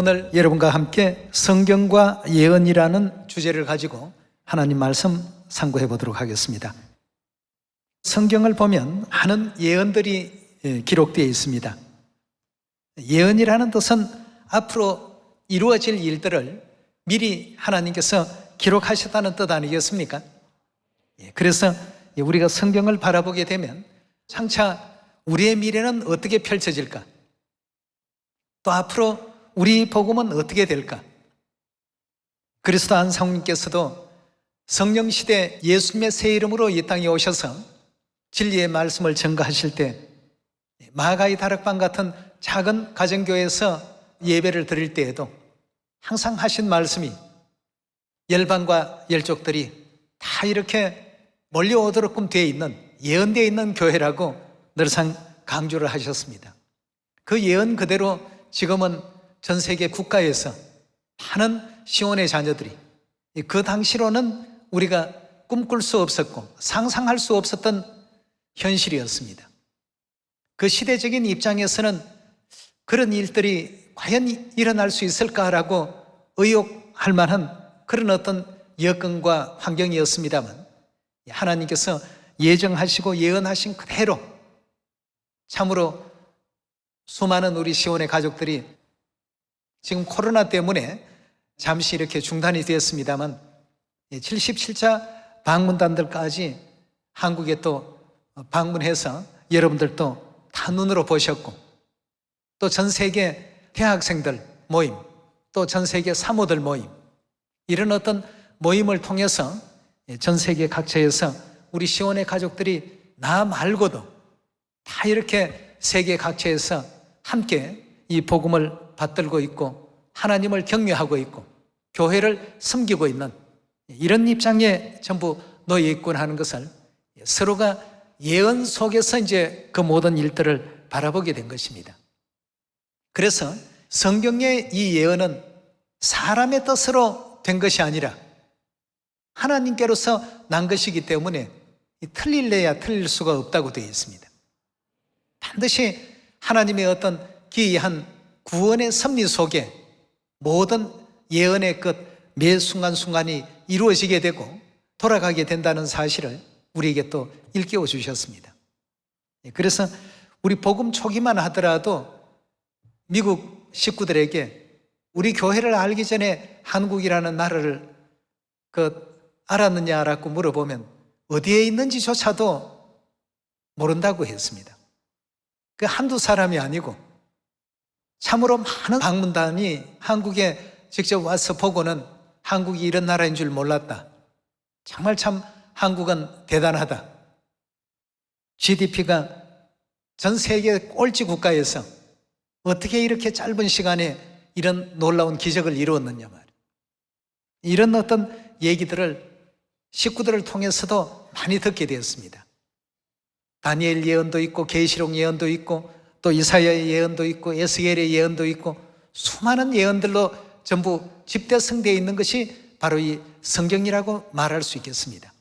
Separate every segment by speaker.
Speaker 1: 오늘 여러분과 함께 성경과 예언이라는 주제를 가지고 하나님 말씀 상고해 보도록 하겠습니다. 성경을 보면 많은 예언들이 기록되어 있습니다. 예언이라는 뜻은 앞으로 이루어질 일들을 미리 하나님께서 기록하셨다는 뜻 아니겠습니까? 그래서 우리가 성경을 바라보게 되면 장차 우리의 미래는 어떻게 펼쳐질까? 또 앞으로 우리 복음은 어떻게 될까? 그리스도 안상님께서도 성령 시대 예수님의 새 이름으로 이 땅에 오셔서 진리의 말씀을 전가하실 때 마가의 다락방 같은 작은 가정교회에서 예배를 드릴 때에도 항상 하신 말씀이 열방과 열족들이 다 이렇게 몰려오도록끔 되어 있는, 예언되어 있는 교회라고 늘상 강조를 하셨습니다. 그 예언 그대로 지금은 전 세계 국가에서 많은 시온의 자녀들이 그 당시로는 우리가 꿈꿀 수 없었고 상상할 수 없었던 현실이었습니다. 그 시대적인 입장에서는 그런 일들이 과연 일어날 수 있을까라고 의혹할 만한 그런 어떤 여건과 환경이었습니다만 하나님께서 예정하시고 예언하신 그대로 참으로 수많은 우리 시온의 가족들이 지금 코로나 때문에 잠시 이렇게 중단이 되었습니다만 77차 방문단들까지 한국에 또 방문해서 여러분들도 다 눈으로 보셨고 또 전 세계 대학생들 모임, 또 전 세계 사모들 모임, 이런 어떤 모임을 통해서 전 세계 각처에서 우리 시온의 가족들이 나 말고도 다 이렇게 세계 각처에서 함께 이 복음을 받들고 있고 하나님을 경외하고 있고 교회를 섬기고 있는 이런 입장에 전부 놓여 있구나 하는 것을 서로가 예언 속에서 이제 그 모든 일들을 바라보게 된 것입니다. 그래서 성경의 이 예언은 사람의 뜻으로 된 것이 아니라 하나님께로서 난 것이기 때문에 틀릴래야 틀릴 수가 없다고 되어 있습니다. 반드시 하나님의 어떤 기이한 구원의 섭리 속에 모든 예언의 끝, 매 순간순간이 이루어지게 되고 돌아가게 된다는 사실을 우리에게 또 일깨워 주셨습니다. 그래서 우리 복음 초기만 하더라도 미국 식구들에게 우리 교회를 알기 전에 한국이라는 나라를 알았느냐라고 물어보면 어디에 있는지조차도 모른다고 했습니다. 그 한두 사람이 아니고 참으로 많은 방문단이 한국에 직접 와서 보고는 한국이 이런 나라인 줄 몰랐다. 정말 참 한국은 대단하다. GDP가 전 세계 꼴찌 국가에서 어떻게 이렇게 짧은 시간에 이런 놀라운 기적을 이루었느냐 말이에요. 이런 어떤 얘기들을 식구들을 통해서도 많이 듣게 되었습니다. 다니엘 예언도 있고 계시록 예언도 있고 또 이사야의 예언도 있고 에스겔의 예언도 있고 수많은 예언들로 전부 집대성되어 있는 것이 바로 이 성경이라고 말할 수 있겠습니다.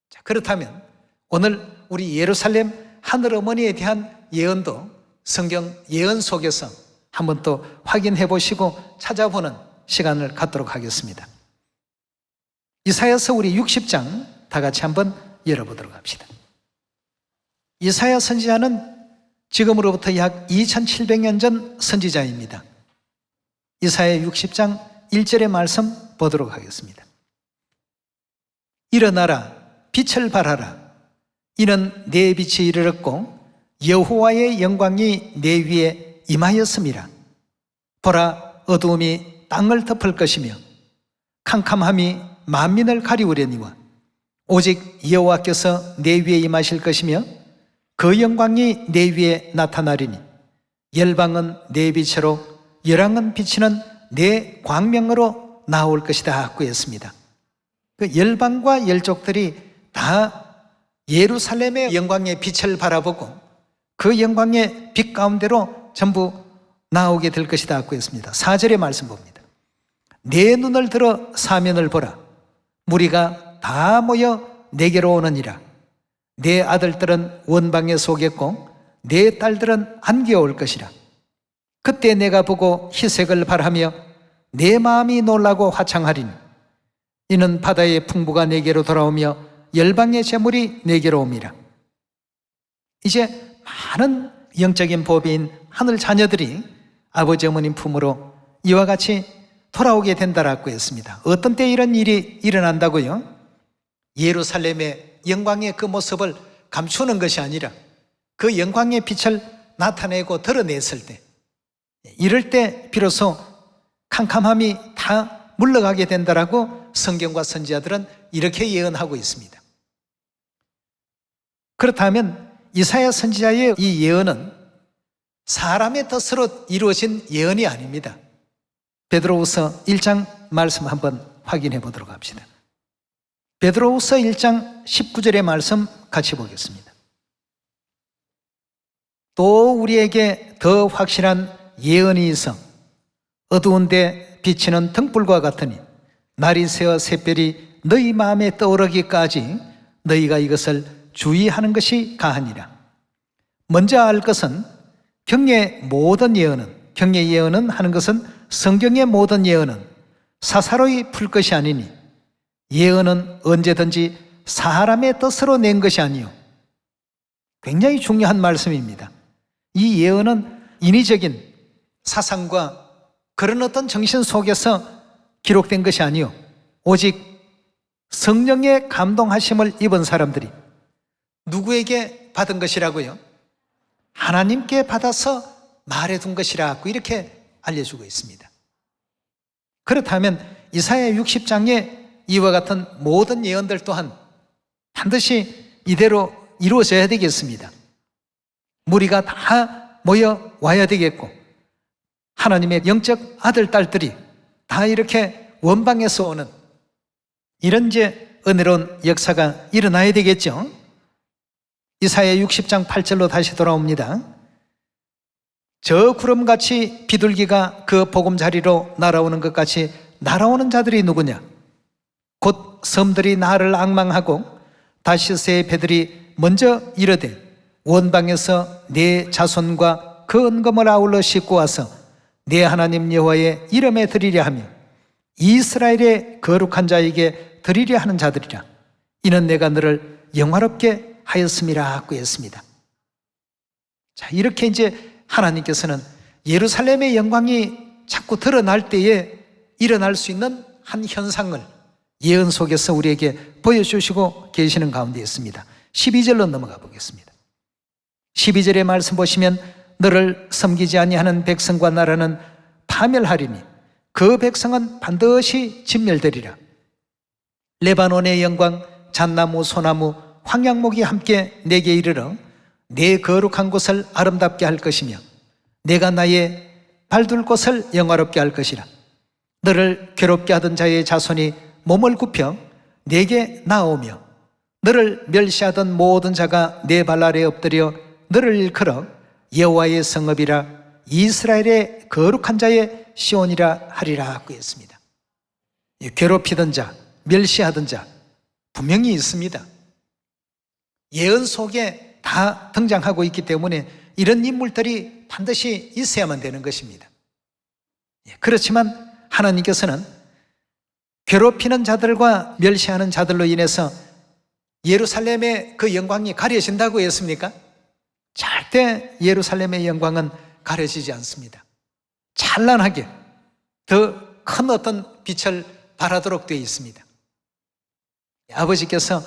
Speaker 1: 자, 그렇다면 오늘 우리 예루살렘 하늘어머니에 대한 예언도 성경 예언 속에서 한번 또 확인해 보시고 찾아보는 시간을 갖도록 하겠습니다. 이사야서 우리 60장 다 같이 한번 열어보도록 합시다. 이사야 선지자는 지금으로부터 약 2700년 전 선지자입니다. 이사야 60장 1절의 말씀 보도록 하겠습니다. 일어나라, 빛을 발하라. 이는 내 빛이 이르렀고 여호와의 영광이 내 위에 임하였음이라. 보라, 어두움이 땅을 덮을 것이며 캄캄함이 만민을 가리우려니와 오직 여호와께서 내 위에 임하실 것이며 그 영광이 내 위에 나타나리니 열방은 내 빛으로 열왕은 비치는 내 광명으로 나올 것이다 하고 했습니다. 그 열방과 열족들이 다 예루살렘의 영광의 빛을 바라보고 그 영광의 빛 가운데로 전부 나오게 될 것이다 하고 했습니다. 4절의 말씀 봅니다. 내 눈을 들어 사면을 보라. 무리가 다 모여 내게로 오느니라. 내 아들들은 원방에 속였고 내 딸들은 안겨올 것이라. 그때 내가 보고 희색을 바라며 내 마음이 놀라고 화창하리니 이는 바다의 풍부가 내게로 돌아오며 열방의 재물이 내게로 옵니다. 이제 많은 영적인 보배인 하늘 자녀들이 아버지 어머님 품으로 이와 같이 돌아오게 된다라고 했습니다. 어떤 때 이런 일이 일어난다고요? 예루살렘의 영광의 그 모습을 감추는 것이 아니라 그 영광의 빛을 나타내고 드러냈을 때, 이럴 때 비로소 캄캄함이 다 물러가게 된다라고 성경과 선지자들은 이렇게 예언하고 있습니다. 그렇다면 이사야 선지자의 이 예언은 사람의 뜻으로 이루어진 예언이 아닙니다. 베드로후서 1장 말씀 한번 확인해 보도록 합시다. 베드로후서 1장 19절의 말씀 같이 보겠습니다. 또 우리에게 더 확실한 예언이 있어 어두운데 비치는 등불과 같으니 날이 새어 샛별이 너희 마음에 떠오르기까지 너희가 이것을 주의하는 것이 가하니라. 먼저 알 것은 경의 모든 예언은 하는 것은 성경의 모든 예언은 사사로이 풀 것이 아니니 예언은 언제든지 사람의 뜻으로 낸 것이 아니요. 굉장히 중요한 말씀입니다. 이 예언은 인위적인 사상과 그런 어떤 정신 속에서 기록된 것이 아니요. 오직 성령의 감동하심을 입은 사람들이 누구에게 받은 것이라고요? 하나님께 받아서 말해둔 것이라고 이렇게 알려주고 있습니다. 그렇다면 이사야 60장에 이와 같은 모든 예언들 또한 반드시 이대로 이루어져야 되겠습니다. 무리가 다 모여 와야 되겠고 하나님의 영적 아들, 딸들이 다 이렇게 원방에서 오는 이런 이제 은혜로운 역사가 일어나야 되겠죠. 이사야 60장 8절로 다시 돌아옵니다. 저 구름같이 비둘기가 그 보금자리로 날아오는 것 같이 날아오는 자들이 누구냐? 곧 섬들이 나를 앙망하고 다시스의 배들이 먼저 이르되 원방에서 내 자손과 그 은검을 아울러 싣고 와서 내 하나님 여호와의 이름에 드리려 하며 이스라엘의 거룩한 자에게 드리려 하는 자들이라. 이는 내가 너를 영화롭게 하였음이라고 했습니다. 자, 이렇게 이제 하나님께서는 예루살렘의 영광이 자꾸 드러날 때에 일어날 수 있는 한 현상을 예언 속에서 우리에게 보여주시고 계시는 가운데 있습니다. 12절로 넘어가 보겠습니다. 12절의 말씀 보시면 너를 섬기지 아니하는 백성과 나라는 파멸하리니 그 백성은 반드시 진멸되리라. 레바논의 영광, 잣나무, 소나무, 황양목이 함께 내게 이르러 내 거룩한 곳을 아름답게 할 것이며 내가 나의 발둘 곳을 영화롭게 할 것이라. 너를 괴롭게 하던 자의 자손이 몸을 굽혀 내게 나오며 너를 멸시하던 모든 자가 내 발 아래 엎드려 너를 일컬어 여호와의 성읍이라 이스라엘의 거룩한 자의 시온이라 하리라고 했습니다. 괴롭히던 자, 멸시하던 자 분명히 있습니다. 예언 속에 다 등장하고 있기 때문에 이런 인물들이 반드시 있어야만 되는 것입니다. 그렇지만 하나님께서는 괴롭히는 자들과 멸시하는 자들로 인해서 예루살렘의 그 영광이 가려진다고 했습니까? 절대 예루살렘의 영광은 가려지지 않습니다. 찬란하게 더 큰 어떤 빛을 발하도록 되어 있습니다. 아버지께서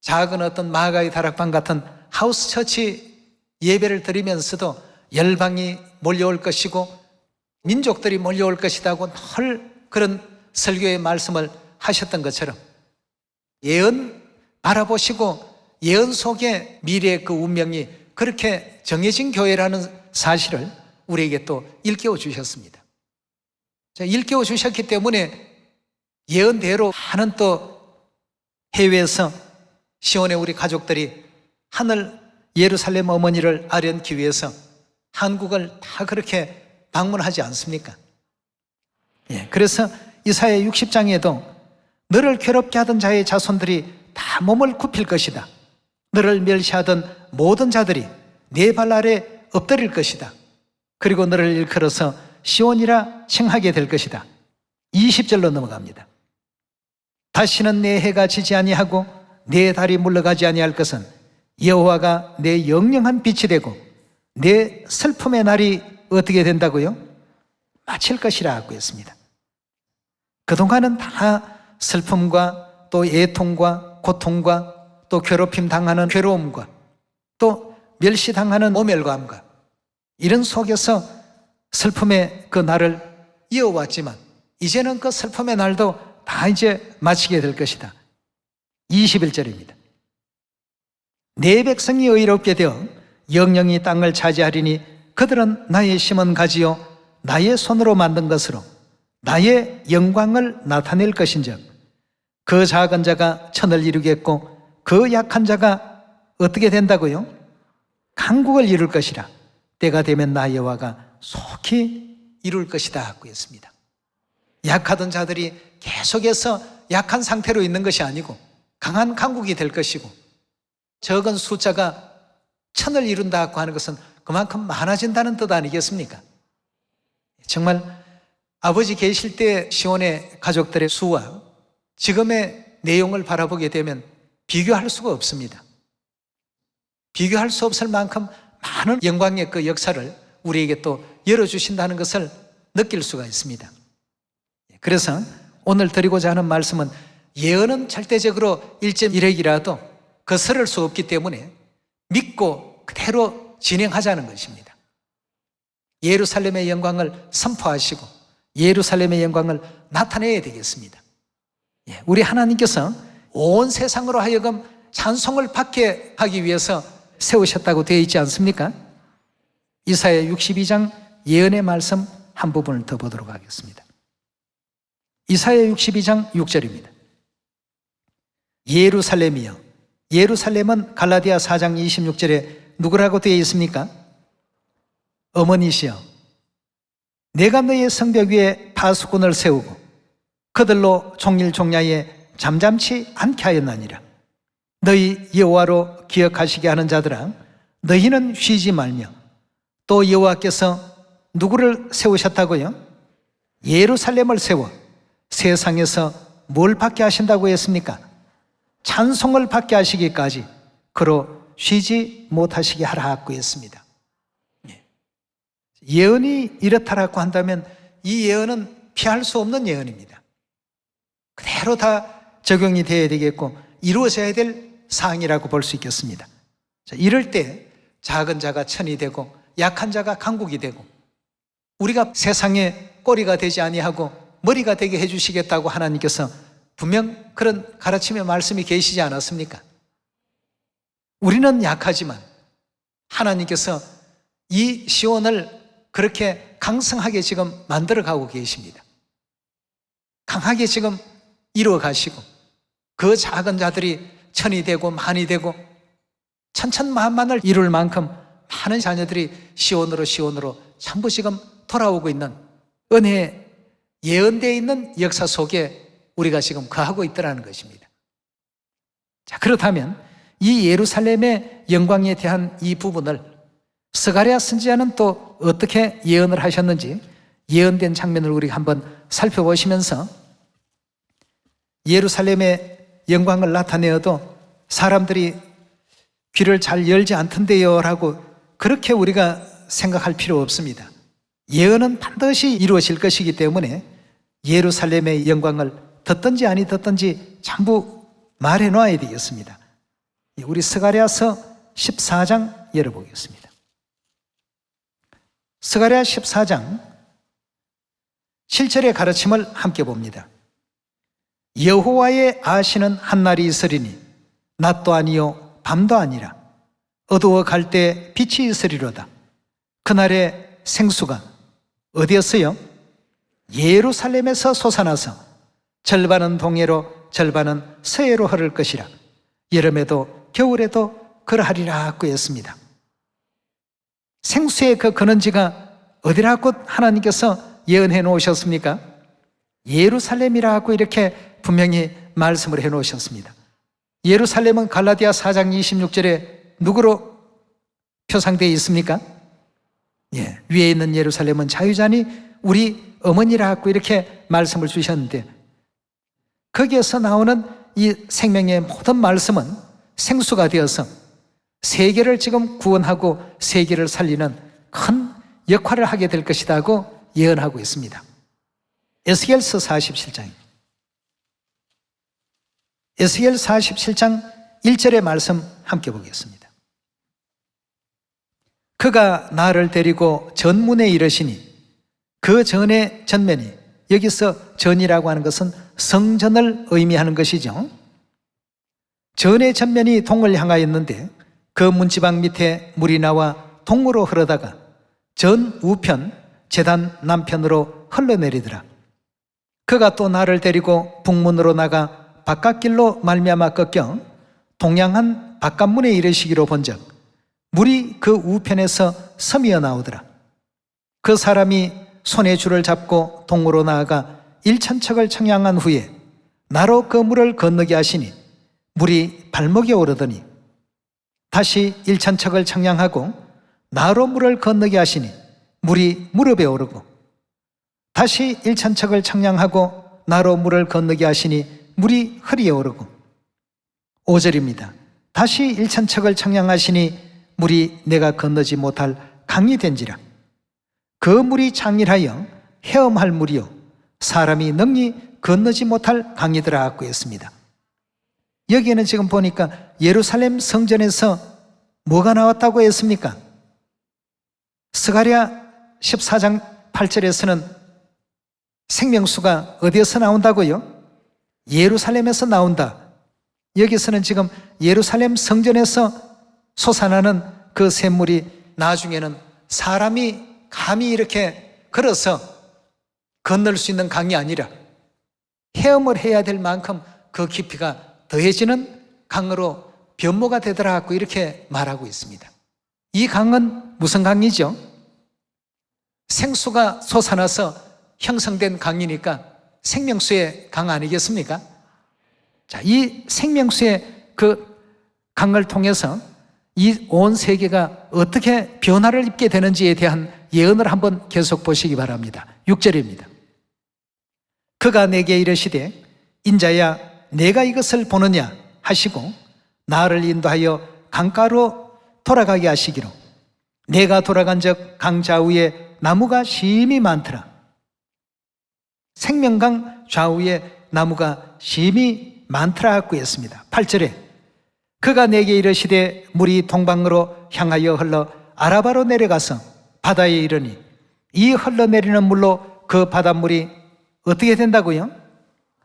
Speaker 1: 작은 어떤 마가의 다락방 같은 하우스 처치 예배를 드리면서도 열방이 몰려올 것이고 민족들이 몰려올 것이라고 늘 그런 설교의 말씀을 하셨던 것처럼 예언 바라보시고 예언 속에 미래의 그 운명이 그렇게 정해진 교회라는 사실을 우리에게 또 일깨워 주셨습니다. 일깨워 주셨기 때문에 예언대로 하는 또 해외에서 시온의 우리 가족들이 하늘 예루살렘 어머니를 아련기 위해서 한국을 다 그렇게 방문하지 않습니까? 그래서 이사야 60장에도 너를 괴롭게 하던 자의 자손들이 다 몸을 굽힐 것이다. 너를 멸시하던 모든 자들이 네 발 아래 엎드릴 것이다. 그리고 너를 일컬어서 시온이라 칭하게 될 것이다. 20절로 넘어갑니다. 다시는 내 해가 지지 아니하고 내 달이 물러가지 아니할 것은 여호와가 내 영영한 빛이 되고 내 슬픔의 날이 어떻게 된다고요? 마칠 것이라 하고 했습니다. 그동안은 다 슬픔과 또 애통과 고통과 또 괴롭힘 당하는 괴로움과 또 멸시당하는 모멸감과 이런 속에서 슬픔의 그 날을 이어왔지만 이제는 그 슬픔의 날도 다 이제 마치게 될 것이다. 21절입니다. 내 백성이 의롭게 되어 영영이 땅을 차지하리니 그들은 나의 심은 가지요 나의 손으로 만든 것으로 나의 영광을 나타낼 것인즉 그 작은 자가 천을 이루겠고 그 약한 자가 어떻게 된다고요? 강국을 이룰 것이라. 때가 되면 나 여호와가 속히 이룰 것이다 하고 했습니다. 약하던 자들이 계속해서 약한 상태로 있는 것이 아니고 강한 강국이 될 것이고 적은 숫자가 천을 이룬다고 하는 것은 그만큼 많아진다는 뜻 아니겠습니까? 정말 아버지 계실 때 시온의 가족들의 수와 지금의 내용을 바라보게 되면 비교할 수가 없습니다. 비교할 수 없을 만큼 많은 영광의 그 역사를 우리에게 또 열어주신다는 것을 느낄 수가 있습니다. 그래서 오늘 드리고자 하는 말씀은 예언은 절대적으로 1.1핵이라도 거스를 수 없기 때문에 믿고 그대로 진행하자는 것입니다. 예루살렘의 영광을 선포하시고 예루살렘의 영광을 나타내야 되겠습니다. 우리 하나님께서 온 세상으로 하여금 찬송을 받게 하기 위해서 세우셨다고 되어 있지 않습니까? 이사야 62장 예언의 말씀 한 부분을 더 보도록 하겠습니다. 이사야 62장 6절입니다. 예루살렘이여, 예루살렘은 갈라디아 4장 26절에 누구라고 되어 있습니까? 어머니시여, 내가 너의 성벽 위에 파수꾼을 세우고 그들로 종일 종야에 잠잠치 않게 하였나니라. 너희 여호와로 기억하시게 하는 자들아, 너희는 쉬지 말며. 또 여호와께서 누구를 세우셨다고요? 예루살렘을 세워 세상에서 뭘 받게 하신다고 했습니까? 찬송을 받게 하시기까지 그로 쉬지 못하시게 하라고 했습니다. 예언이 이렇다라고 한다면 이 예언은 피할 수 없는 예언입니다. 그대로 다 적용이 되어야 되겠고 이루어져야 될 사항이라고 볼 수 있겠습니다. 이럴 때 작은 자가 천이 되고 약한 자가 강국이 되고 우리가 세상의 꼬리가 되지 아니하고 머리가 되게 해주시겠다고 하나님께서 분명 그런 가르침의 말씀이 계시지 않았습니까? 우리는 약하지만 하나님께서 이 시온을 그렇게 강성하게 지금 만들어가고 계십니다. 강하게 지금 이루어 가시고 그 작은 자들이 천이 되고 만이 되고 천천만만을 이룰 만큼 많은 자녀들이 시온으로 전부 지금 돌아오고 있는 은혜의 예언되어 있는 역사 속에 우리가 지금 거하고 있더라는 것입니다. 자, 그렇다면 이 예루살렘의 영광에 대한 이 부분을 스가랴 선지자는 또 어떻게 예언을 하셨는지 예언된 장면을 우리가 한번 살펴보시면서 예루살렘의 영광을 나타내어도 사람들이 귀를 잘 열지 않던데요 라고 그렇게 우리가 생각할 필요 없습니다. 예언은 반드시 이루어질 것이기 때문에 예루살렘의 영광을 듣든지 아니 듣든지 전부 말해 놓아야 되겠습니다. 우리 스가랴서 14장 열어보겠습니다. 스가랴 14장 7절의 가르침을 함께 봅니다. 여호와의 아시는 한날이 있으리니 낮도 아니요 밤도 아니라 어두워 갈 때 빛이 있으리로다. 그날의 생수가 어디였어요? 예루살렘에서 솟아나서 절반은 동해로 절반은 서해로 흐를 것이라. 여름에도 겨울에도 그러하리라고 했습니다. 생수의 그 근원지가 어디라고 하나님께서 예언해 놓으셨습니까? 예루살렘이라고 이렇게 분명히 말씀을 해 놓으셨습니다. 예루살렘은 갈라디아 4장 26절에 누구로 표상되어 있습니까? 위에 있는 예루살렘은 자유자니 우리 어머니라 하고 이렇게 말씀을 주셨는데, 거기에서 나오는 이 생명의 모든 말씀은 생수가 되어서 세계를 지금 구원하고 세계를 살리는 큰 역할을 하게 될 것이라고 예언하고 있습니다. 에스겔서 47장. 에스겔 47장 1절의 말씀 함께 보겠습니다. 그가 나를 데리고 전문에 이르시니, 그 전의 전면이, 여기서 전이라고 하는 것은 성전을 의미하는 것이죠. 전의 전면이 동을 향하였는데 그 문지방 밑에 물이 나와 동으로 흐르다가 전 우편 제단 남편으로 흘러내리더라. 그가 또 나를 데리고 북문으로 나가 바깥길로 말미암아 꺾여 동양한 바깥문에 이르시기로 본즉 물이 그 우편에서 서미어 나오더라. 그 사람이 손에 줄을 잡고 동으로 나아가 1,000척을 청량한 후에 나로 그 물을 건너게 하시니 물이 발목에 오르더니 다시 1,000척을 청량하고 나로 물을 건너게 하시니 물이 무릎에 오르고 다시 1,000척을 청량하고 나로 물을 건너게 하시니 물이 허리에 오르고 5절입니다. 다시 1,000척을 청량하시니 물이 내가 건너지 못할 강이 된지라. 그 물이 장일하여 헤엄할 물이요 사람이 능히 건너지 못할 강이더라 하고 했습니다. 여기에는 지금 보니까 예루살렘 성전에서 뭐가 나왔다고 했습니까? 스가랴 14장 8절에서는 생명수가 어디에서 나온다고요? 예루살렘에서 나온다. 여기서는 지금 예루살렘 성전에서 솟아나는 그 샘물이 나중에는 사람이 감히 이렇게 걸어서 건널 수 있는 강이 아니라 헤엄을 해야 될 만큼 그 깊이가 더해지는 강으로 변모가 되더라 하고 이렇게 말하고 있습니다. 이 강은 무슨 강이죠? 생수가 솟아나서 형성된 강이니까 생명수의 강 아니겠습니까? 자, 이 생명수의 그 강을 통해서 이 온 세계가 어떻게 변화를 입게 되는지에 대한 예언을 한번 계속 보시기 바랍니다. 6절입니다. 그가 내게 이르시되 인자야 내가 이것을 보느냐 하시고 나를 인도하여 강가로 돌아가게 하시기로 내가 돌아간 적 강 좌우에 나무가 심히 많더라. 생명강 좌우에 나무가 심히 많더라 하고 했습니다. 8절에 그가 내게 이르시되 물이 동방으로 향하여 흘러 아라바로 내려가서 바다에 이르니 이 흘러내리는 물로 그 바닷물이 어떻게 된다고요?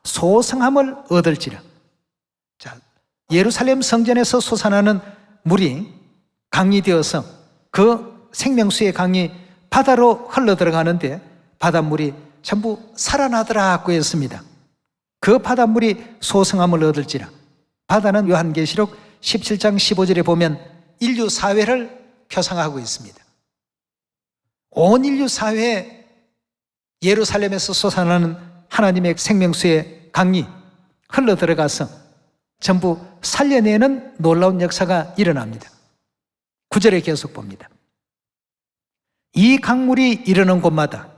Speaker 1: 소성함을 얻을지라. 자, 예루살렘 성전에서 솟아나는 물이 강이 되어서 그 생명수의 강이 바다로 흘러 들어가는데 바닷물이 전부 살아나더라 하고 했습니다. 그 바닷물이 소성함을 얻을지라. 바다는 요한계시록 17장 15절에 보면 인류 사회를 표상하고 있습니다. 온 인류 사회에 예루살렘에서 솟아나는 하나님의 생명수의 강이 흘러 들어가서 전부 살려내는 놀라운 역사가 일어납니다. 9절에 계속 봅니다. 이 강물이 이르는 곳마다,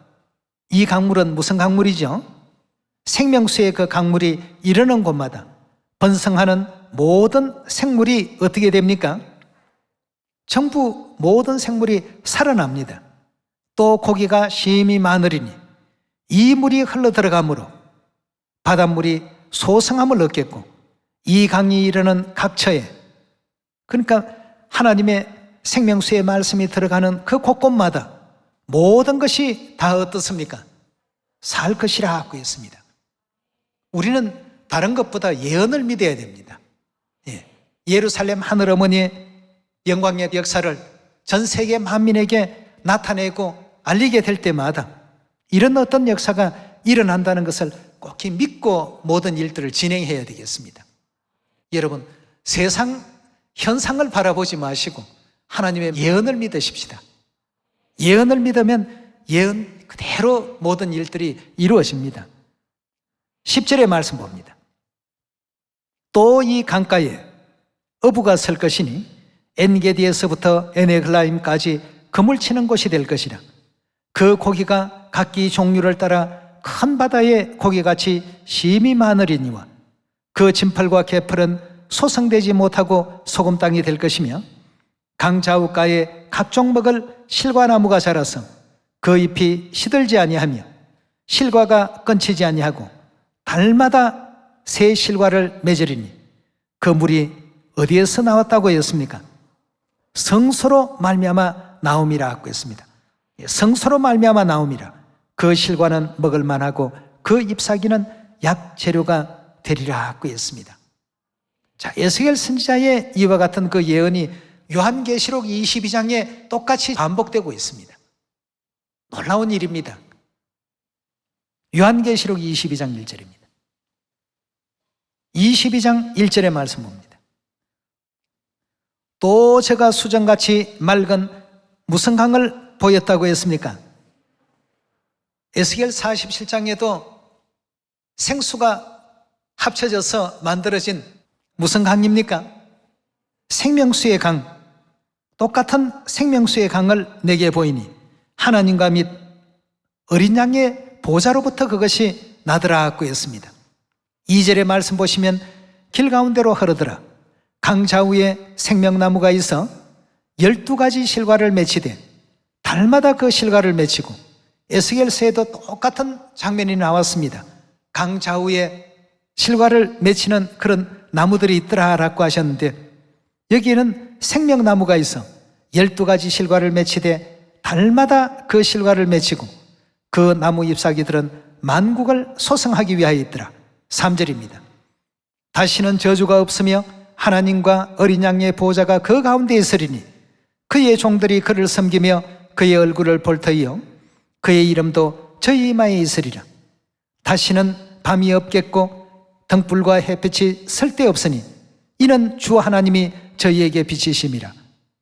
Speaker 1: 이 강물은 무슨 강물이죠? 생명수의 그 강물이 이르는 곳마다 번성하는 모든 생물이 어떻게 됩니까? 전부 모든 생물이 살아납니다. 또 고기가 심히 많으리니 이 물이 흘러 들어가므로 바닷물이 소성함을 얻겠고 이 강이 이르는 각처에, 그러니까 하나님의 생명수의 말씀이 들어가는 그 곳곳마다 모든 것이 다 어떻습니까? 살 것이라 하고 있습니다. 우리는 다른 것보다 예언을 믿어야 됩니다. 예루살렘 하늘어머니의 영광의 역사를 전 세계 만민에게 나타내고 알리게 될 때마다 이런 어떤 역사가 일어난다는 것을 꼭 믿고 모든 일들을 진행해야 되겠습니다. 여러분, 세상 현상을 바라보지 마시고 하나님의 예언을 믿으십시다. 예언을 믿으면 예언 그대로 모든 일들이 이루어집니다. 10절의 말씀 봅니다. 또 이 강가에 어부가 설 것이니 엔게디에서부터 에네글라임까지 그물 치는 곳이 될 것이라. 그 고기가 각기 종류를 따라 큰 바다의 고기같이 심이 많으리니와 그 진펄과 개펄은 소성되지 못하고 소금 땅이 될 것이며 강 좌우가에 각종 먹을 실과나무가 자라서 그 잎이 시들지 아니하며 실과가 끊치지 아니하고 달마다 새 실과를 맺으리니 그 물이 어디에서 나왔다고 했습니까? 성소로 말미암아 나옴이라고 했습니다. 성소로 말미암아 나옴이라. 그 실과는 먹을 만하고 그 잎사귀는 약 재료가 되리라고 했습니다. 자, 에스겔 선지자의 이와 같은 그 예언이 요한계시록 22장에 똑같이 반복되고 있습니다. 놀라운 일입니다. 요한계시록 22장 1절입니다. 22장 1절의 말씀 봅니다. 또 제가 수정같이 맑은 무슨 강을 보였다고 했습니까? 에스겔 47장에도 생수가 합쳐져서 만들어진 무슨 강입니까? 생명수의 강. 똑같은 생명수의 강을 내게 보이니 하나님과 및 어린 양의 보좌로부터 그것이 나더라고 했습니다. 2절의 말씀 보시면 길 가운데로 흐르더라. 강 좌우에 생명나무가 있어 12가지 실과를 맺히되 달마다 그 실과를 맺히고, 에스겔서에도 똑같은 장면이 나왔습니다. 강 좌우에 실과를 맺히는 그런 나무들이 있더라라고 하셨는데, 여기에는 생명나무가 있어 12가지 실과를 맺히되 달마다 그 실과를 맺히고 그 나무 잎사귀들은 만국을 소성하기 위하여 있더라. 3절입니다. 다시는 저주가 없으며 하나님과 어린 양의 보호자가 그 가운데 있으리니 그의 종들이 그를 섬기며 그의 얼굴을 볼 터이요 그의 이름도 저희 이마에 있으리라. 다시는 밤이 없겠고 등불과 햇빛이 쓸데없으니 이는 주 하나님이 저희에게 비치심이라.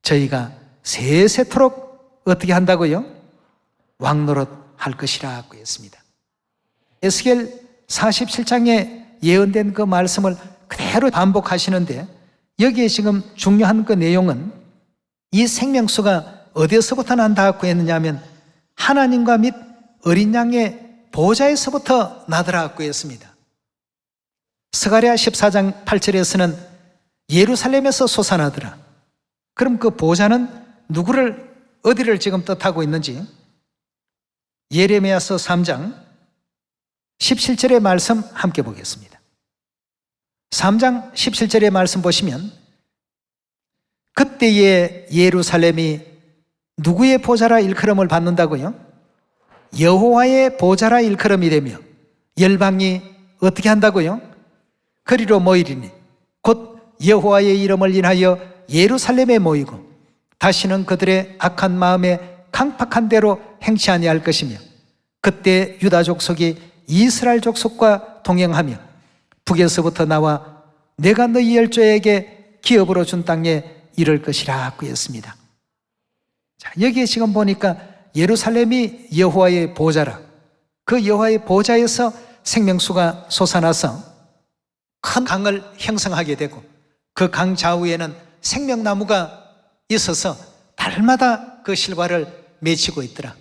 Speaker 1: 저희가 세세토록 어떻게 한다고요? 왕노릇 할 것이라고 했습니다. 에스겔 47장에 예언된 그 말씀을 그대로 반복하시는데, 여기에 지금 중요한 그 내용은 이 생명수가 어디에서부터 난다고 했느냐 하면 하나님과 및 어린 양의 보좌에서부터 나더라고 했습니다. 스가랴 14장 8절에서는 예루살렘에서 솟아나더라. 그럼 그 보좌는 누구를, 어디를 지금 뜻하고 있는지 예레미야서 3장 17절의 말씀 함께 보겠습니다. 3장 17절의 말씀 보시면 그때에 예루살렘이 누구의 보좌라 일컬음을 받는다고요? 여호와의 보좌라 일컬음이 되며 열방이 어떻게 한다고요? 그리로 모이리니 곧 여호와의 이름을 인하여 예루살렘에 모이고 다시는 그들의 악한 마음에 강팍한 대로 행치 아니할 것이며 그때 유다 족속이 이스라엘 족속과 동행하며 북에서부터 나와 내가 너희 열조에게 기업으로 준 땅에 이를 것이라고 했습니다. 자, 여기에 지금 보니까 예루살렘이 여호와의 보좌라. 그 여호와의 보좌에서 생명수가 솟아나서 큰 강을 형성하게 되고 그 강 좌우에는 생명나무가 있어서 달마다 그 실과를 맺히고 있더라.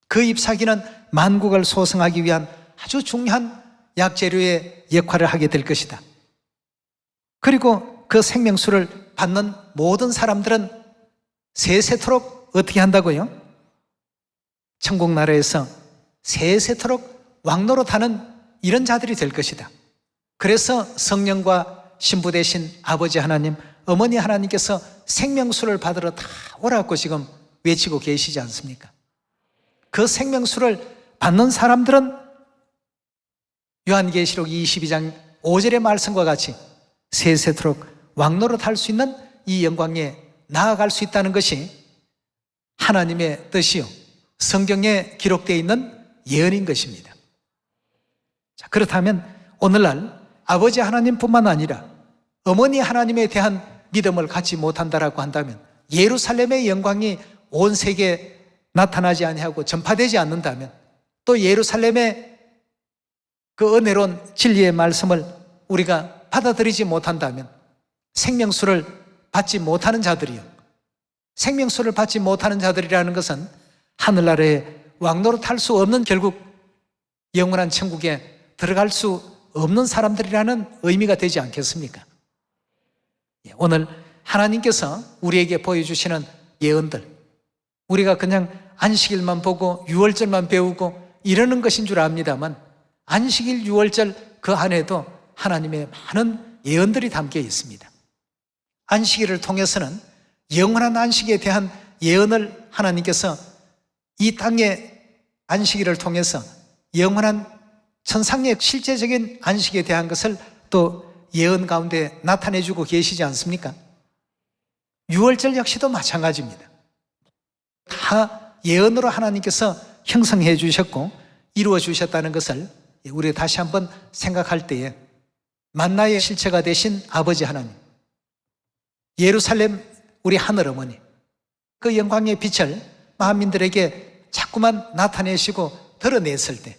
Speaker 1: 그 잎사귀는 만국을 소성하기 위한 아주 중요한 약재료의 역할을 하게 될 것이다. 그리고 그 생명수를 받는 모든 사람들은 세세토록 어떻게 한다고요? 천국 나라에서 세세토록 왕노릇하는 이런 자들이 될 것이다. 그래서 성령과 신부 되신 아버지 하나님, 어머니 하나님께서 생명수를 받으러 다 오라고 지금 외치고 계시지 않습니까? 그 생명수를 받는 사람들은 요한계시록 22장 5절의 말씀과 같이 세세토록 왕노릇 할 수 있는 이 영광에 나아갈 수 있다는 것이 하나님의 뜻이요 성경에 기록되어 있는 예언인 것입니다. 자, 그렇다면 오늘날 아버지 하나님뿐만 아니라 어머니 하나님에 대한 믿음을 갖지 못한다라고 한다면, 예루살렘의 영광이 온 세계에 나타나지 아니하고 전파되지 않는다면, 또 예루살렘의 그 은혜로운 진리의 말씀을 우리가 받아들이지 못한다면 생명수를 받지 못하는 자들이요 생명수를 받지 못하는 자들이라는 것은 하늘나라에 왕노릇할 수 없는, 결국 영원한 천국에 들어갈 수 없는 사람들이라는 의미가 되지 않겠습니까? 오늘 하나님께서 우리에게 보여주시는 예언들, 우리가 그냥 안식일만 보고 유월절만 배우고 이러는 것인 줄 압니다만, 안식일, 유월절 그 안에도 하나님의 많은 예언들이 담겨 있습니다. 안식일을 통해서는 영원한 안식에 대한 예언을 하나님께서 이 땅의 안식일을 통해서 영원한 천상의 실제적인 안식에 대한 것을 또 예언 가운데 나타내주고 계시지 않습니까? 유월절 역시도 마찬가지입니다. 다 예언으로 하나님께서 형성해 주셨고 이루어 주셨다는 것을 우리가 다시 한번 생각할 때에, 만나의 실체가 되신 아버지 하나님, 예루살렘 우리 하늘어머니, 그 영광의 빛을 만민들에게 자꾸만 나타내시고 드러냈을 때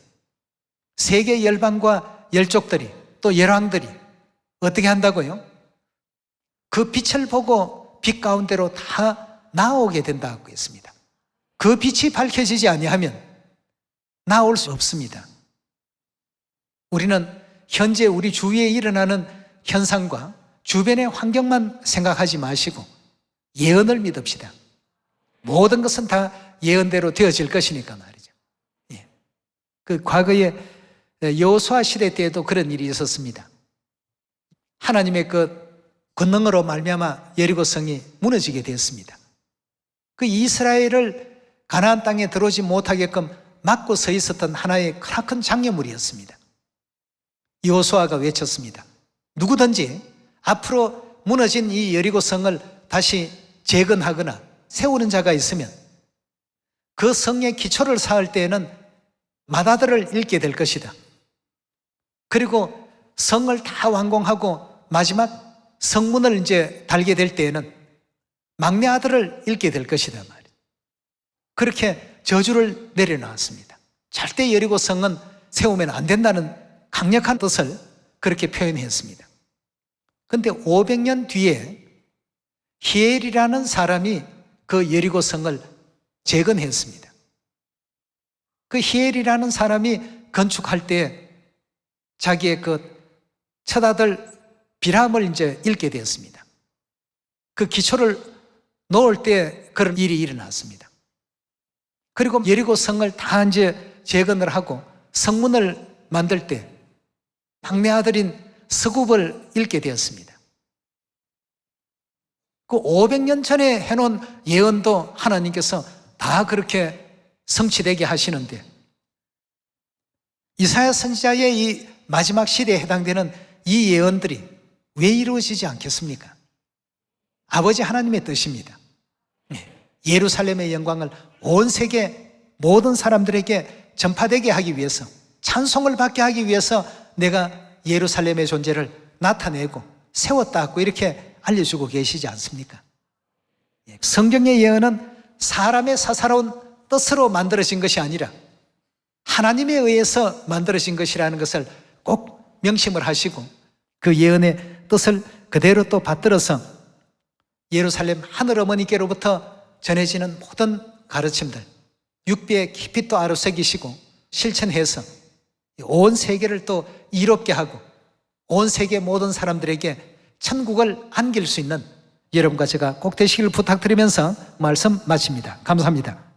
Speaker 1: 세계 열방과 열족들이, 또 열왕들이 어떻게 한다고요? 그 빛을 보고 빛 가운데로 다 나오게 된다고 했습니다. 그 빛이 밝혀지지 아니하면 나올 수 없습니다. 우리는 현재 우리 주위에 일어나는 현상과 주변의 환경만 생각하지 마시고 예언을 믿읍시다. 모든 것은 다 예언대로 되어질 것이니까 말이죠. 그 과거에 여호수아 시대 때에도 그런 일이 있었습니다. 하나님의 그 권능으로 말미암아 여리고성이 무너지게 되었습니다. 그 이스라엘을 가나안 땅에 들어오지 못하게끔 막고 서 있었던 하나의 크나큰 장애물이었습니다. 여호수아가 외쳤습니다. 누구든지 앞으로 무너진 이 여리고성을 다시 재건하거나 세우는 자가 있으면 그 성의 기초를 쌓을 때에는 마다들을 읽게 될 것이다. 그리고 성을 다 완공하고 마지막 성문을 이제 달게 될 때에는 막내 아들을 잃게 될 것이다 말이에요. 그렇게 저주를 내려놨습니다. 절대 여리고 성은 세우면 안 된다는 강력한 뜻을 그렇게 표현했습니다. 그런데 500년 뒤에 히엘이라는 사람이 그 여리고 성을 재건했습니다. 그 히엘이라는 사람이 건축할 때 자기의 그 첫아들 비람을 이제 잃게 되었습니다. 그 기초를 놓을 때 그런 일이 일어났습니다. 그리고 여리고 성을 다 이제 재건을 하고 성문을 만들 때 막내 아들인 스굽을 잃게 되었습니다. 그 500년 전에 해놓은 예언도 하나님께서 다 그렇게 성취되게 하시는데, 이사야 선지자의 이 마지막 시대에 해당되는 이 예언들이 왜 이루어지지 않겠습니까? 아버지 하나님의 뜻입니다. 예루살렘의 영광을 온 세계 모든 사람들에게 전파되게 하기 위해서, 찬송을 받게 하기 위해서 내가 예루살렘의 존재를 나타내고 세웠다고 이렇게 알려주고 계시지 않습니까? 성경의 예언은 사람의 사사로운 뜻으로 만들어진 것이 아니라 하나님에 의해서 만들어진 것이라는 것을 꼭 명심을 하시고 그 예언의 뜻을 그대로 또 받들어서 예루살렘 하늘어머니께로부터 전해지는 모든 가르침들 육비에 깊이 또 아로새기시고 실천해서 온 세계를 또 이롭게 하고 온 세계 모든 사람들에게 천국을 안길 수 있는 여러분과 제가 꼭 되시길 부탁드리면서 말씀 마칩니다. 감사합니다.